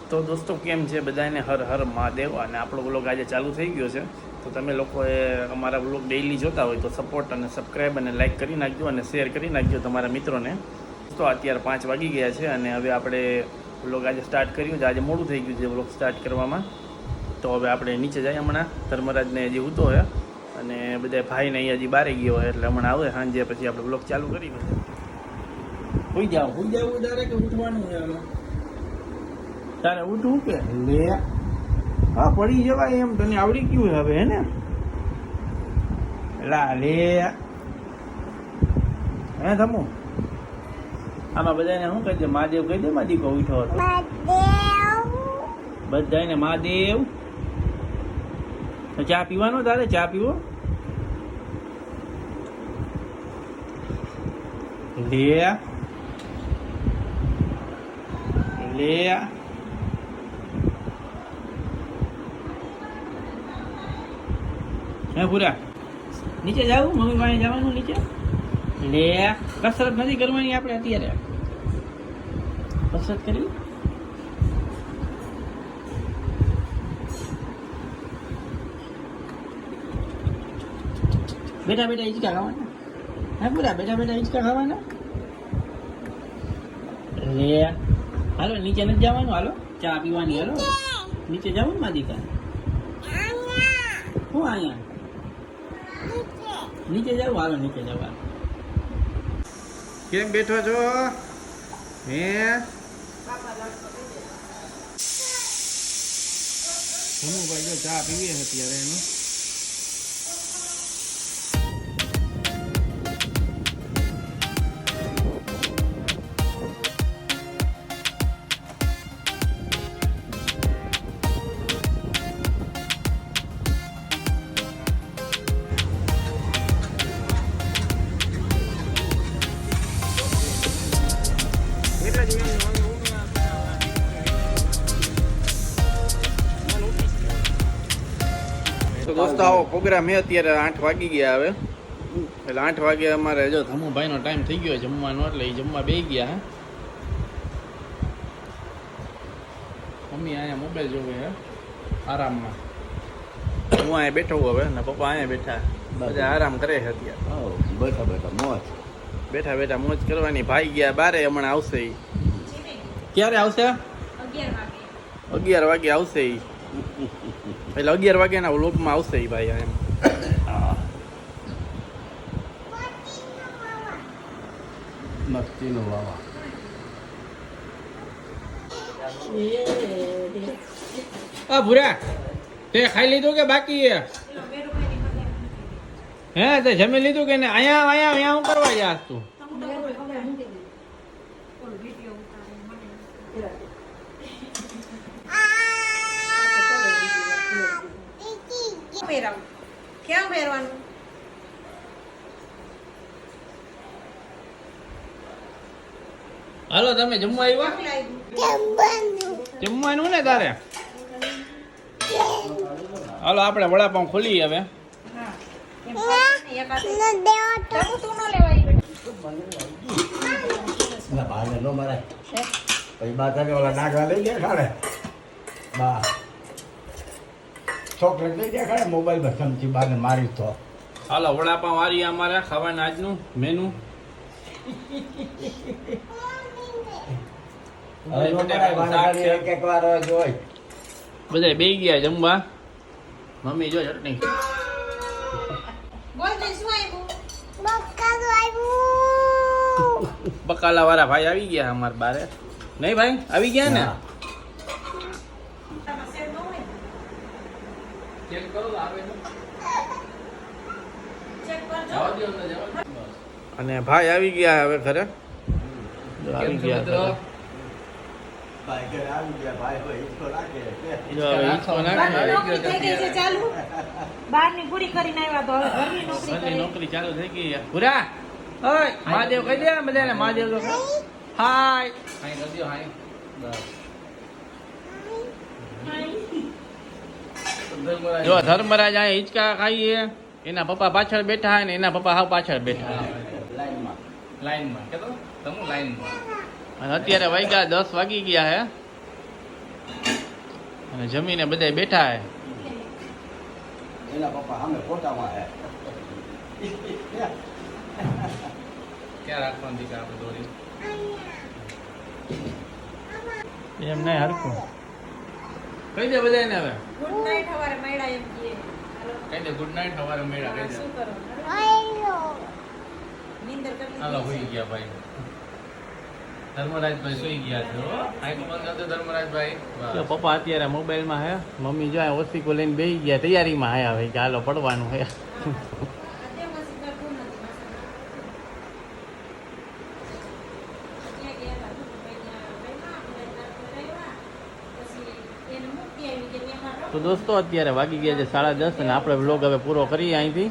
તો દોસ્તો કેમ છે બધાને હર હર મહાદેવ. અને આપણો વ્લોગ આજે ચાલુ થઈ ગયો છે. તો તમે લોકોએ અમારા વ્લોગ ડેઈલી જોતા હોય તો સપોર્ટ અને સબસ્ક્રાઈબ અને લાઇક કરી નાખજો અને શેર કરી નાખજો તમારા મિત્રોને. તો અત્યારે 5 વાગી ગયા છે અને હવે આપણે વ્લોગ આજે સ્ટાર્ટ કર્યું છે. આજે મોડું થઈ ગયું છે વ્લોગ સ્ટાર્ટ કરવામાં. તો હવે આપણે નીચે જઈએ. હમણાં ધર્મરાજને હજી ઉતો હોય અને બધા ભાઈને અહીંયા હજી બારે ગયો હોય એટલે હમણાં આવે સાંજે પછી આપણે વ્લોગ ચાલુ કરી. હોઈ જાવ તારે કે ઉઠવાનું છે? તારે ઉઠવું કે લે? હા પડી જવાય એમ, તને આવડી ગયું હવે હે ને? લા લે હે થમું. આમાં બધાને શું કહી દે? મહાદેવ કહી દે. મારી દીકો ઉઠો હતો બધાને મહાદેવ. ચા પીવાનો તારે? ચા પીવો લે લે. હે પૂરા નીચે જાવું? મમ્મી પાસે જવાનું નીચે? લે કસરત નથી કરવાની આપણે અત્યારે? કસરત કરી બેટા બેટા હિંચકા ખાવાના? હે પૂરા બેટા બેટા હિંચકા ખાવાના? લે હાલો નીચે નથી જવાનું? હાલો ચા પીવાની. હાલો નીચે જવું ને માદિકા? શું અહીંયા નીચે જાવ? હાલો નીચે જવા. કેમ બેઠો છો? હે ભાઈ જો ચા પીવી અત્યારે એનું. તો દોસ્તો આવો પ્રોગ્રામ હે. અત્યારે 8 વાગી ગયા હવે. એટલે 8 વાગે અમારે જો ધમુભાઈનો ટાઈમ થઈ ગયો જમવાનો, એટલે એ જમવા બેસી ગયા. હે મમ્મી અહીંયા મોબાઈલ જોવે હે આરામમાં. હું અહીંયા બેઠો હવે ને પપ્પા અહીંયા બેઠા. બધા આરામ કરે છે અત્યારે. બેઠા બેઠા મોજ. બેઠા બેઠા મોજ કરવાની. ભાઈ ગયા બારે, હમણાં આવશે. ક્યારે આવશે? 11 વાગે આવશે. એટલે 11 વાગ્યાના વ્લોગમાં આવશે એ ભાઈ. એમ મસ્તીનો વાવા. આ ભૂરા તે ખાઈ લીધું કે બાકી હે? હે તે જમી લીધું કે ને? અહીંયા હું કરવા જાસ તું? ક્યાં પહેરવાનું? હાલો તમે જમવા આવ્યા? જમવાનું ને તારે? હાલો આપણે વડાપાઉં ખોલી હવે. બહાર નો મરાય પછી બા તને ઓલા નાગા લઈ ગયા ખાડે. બા ચોકલેટ લઈ ગયા ખાડે. મોબાઈલ પર ચમચી બાને મારી તો. હાલો વડાપાઉં વારી અમારા ખાવાના આજનું મેનુ. બધા બે ગયા જમવા. મમ્મી જો ચટણી. બકાલા વાળા ભાઈ આવી ગયા અમારા બારે. નહીં ભાઈ આવી ગયા ને? અને ભાઈ આવી ગયા હવે ઘરે. આવી ગયા નોકરી ચાલુ થઈ ગઈ. પૂરા મહાદેવ કહી દે બધાને. મહાદેવ તો હાય હાય કરી દો. હાય જો ધર્મરાજ અહીંયા હિંચકા ખાઈએ. એના પપ્પા પાછળ બેઠા ને એના પપ્પા હાવ પાછળ બેઠા લાઈનમાં. કેતો તમે લાઈનમાં. અને અત્યારે વાગ્યા 10 વાગી ગયા હે. અને જમીને બધા બેઠા હે. એના પપ્પા સામે ફોટામાં હે ક્યાં રાખવાનું દીકરા આપણે દોરી એમ નહીં હરખું કહી દે બધાને હવે ગુડ નાઈટ હવારે મળ્યા એમ કીએ. હાલો. કહી દે ગુડ નાઇટ સવારે મળ્યા કહી દે શું કરો? નીંદર કરી હાલો લીધી હોઈ ગયા ભાઈ ધર્મરાજભાઈ સુઈ ગયા છે હો આંખ બંધ કરતો ધર્મરાજભાઈ તો પપ્પા અત્યારે મોબાઈલમાં હે મમ્મી જો ઓસ્તિકો લઈને બેસી ગયા તૈયારીમાં હે હવે કે હાલો પડવાનું હે અત્યારમાં સીધા ફોન નથી માસા. ત્યાં ગયા હતા. ભાઈ ત્યાં ભાઈમાં, બધા ત્યાં રહ્યા. પછી એને મૂકી આવી કે ત્યાં મારો તો દોસ્તો અત્યારે વાગી ગયા છે 10:30 અને આપણે વ્લોગ હવે પૂરો કરીએ અહીંથી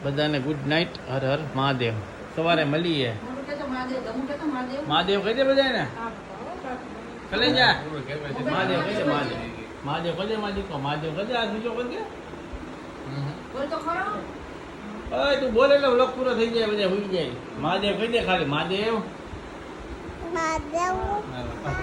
બધાને ગુડ નાઇટ હર હર મહાદેવ સવારે મળીએ મહાદેવ કહી દે બધાને કલે જા મહાદેવ કહી દે મહાદેવ કહી દે મહાદેવ કહી દે આ બીજો કહી દે બોલ તો ખરો. ઓય તું બોલે એટલે વ્લોગ પૂરો થઈ જાય બધા હોઈ જાય મહાદેવ કહી દે ખાલી મહાદેવ Madam. હા,